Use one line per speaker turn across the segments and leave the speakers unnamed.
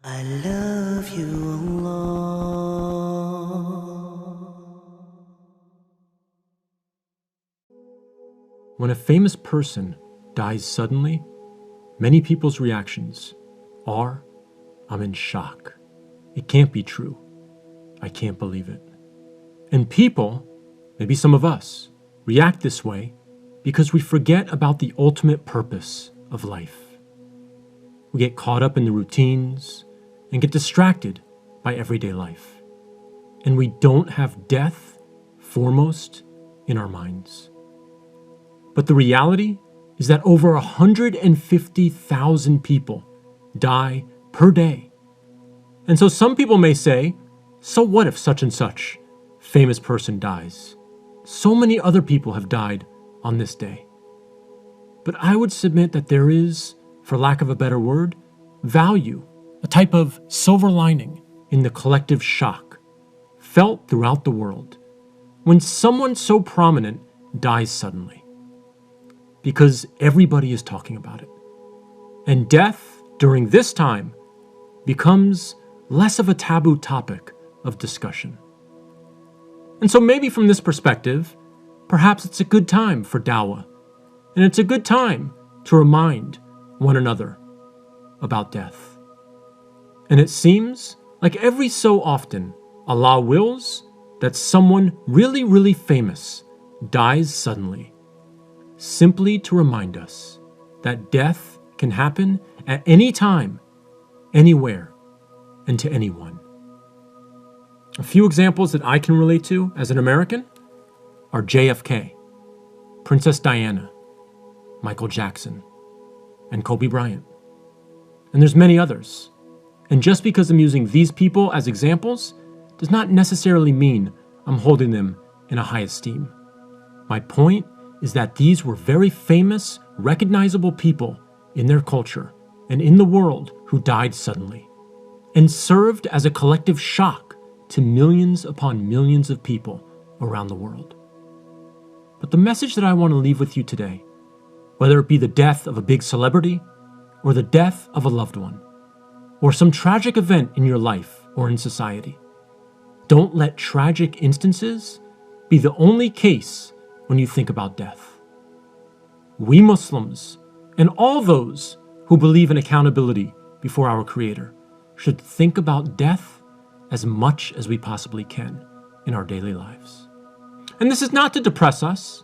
I love you, Allah.
When a famous person dies suddenly, many people's reactions are, I'm in shock. It can't be true. I can't believe it. And people, maybe some of us, react this way because we forget about the ultimate purpose of life. We get caught up in the routines and get distracted by everyday life. And we don't have death foremost in our minds. But the reality is that over 150,000 people die per day. And so some people may say, so what if such and such famous person dies? So many other people have died on this day. But I would submit that there is, for lack of a better word, value, a type of silver lining in the collective shock felt throughout the world when someone so prominent dies suddenly. Because everybody is talking about it. And death during this time becomes less of a taboo topic of discussion. And so maybe from this perspective, perhaps it's a good time for dawah, and it's a good time to remind one another about death. And it seems like every so often, Allah wills that someone really, really famous dies suddenly, simply to remind us that death can happen at any time, anywhere, and to anyone. A few examples that I can relate to as an American are JFK, Princess Diana, Michael Jackson, and Kobe Bryant. And there's many others. And just because I'm using these people as examples does not necessarily mean I'm holding them in a high esteem. My point is that these were very famous, recognizable people in their culture and in the world who died suddenly and served as a collective shock to millions upon millions of people around the world. But the message that I want to leave with you today, whether it be the death of a big celebrity or the death of a loved one, or some tragic event in your life or in society, don't let tragic instances be the only case when you think about death. We Muslims, and all those who believe in accountability before our Creator, should think about death as much as we possibly can in our daily lives. And this is not to depress us,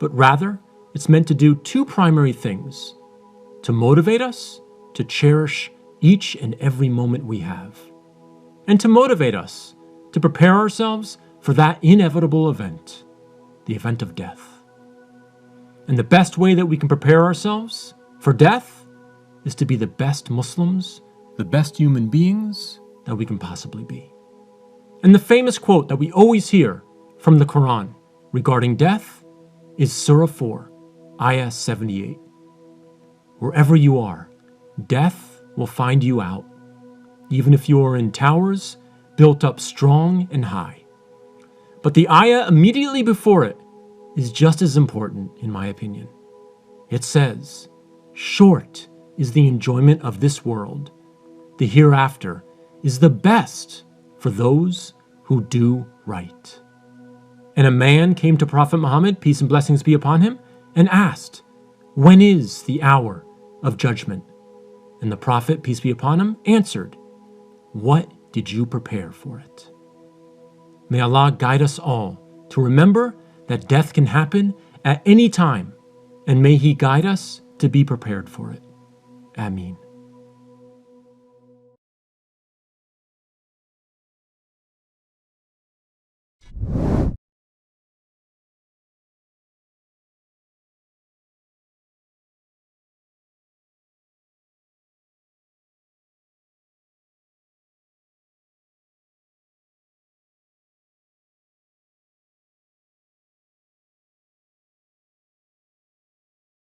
but rather it's meant to do two primary things: to motivate us to cherish each and every moment we have, and to motivate us to prepare ourselves for that inevitable event, the event of death. And the best way that we can prepare ourselves for death is to be the best Muslims, the best human beings that we can possibly be. And the famous quote that we always hear from the Quran regarding death is Surah 4, Ayah 78. Wherever you are, death will find you out, even if you are in towers built up strong and high. But the ayah immediately before it is just as important, in my opinion. It says, "Short is the enjoyment of this world. The hereafter is the best for those who do right." And a man came to Prophet Muhammad, peace and blessings be upon him, and asked, "When is the hour of judgment?" And the Prophet, peace be upon him, answered, "What did you prepare for it?" May Allah guide us all to remember that death can happen at any time, and may He guide us to be prepared for it. Ameen.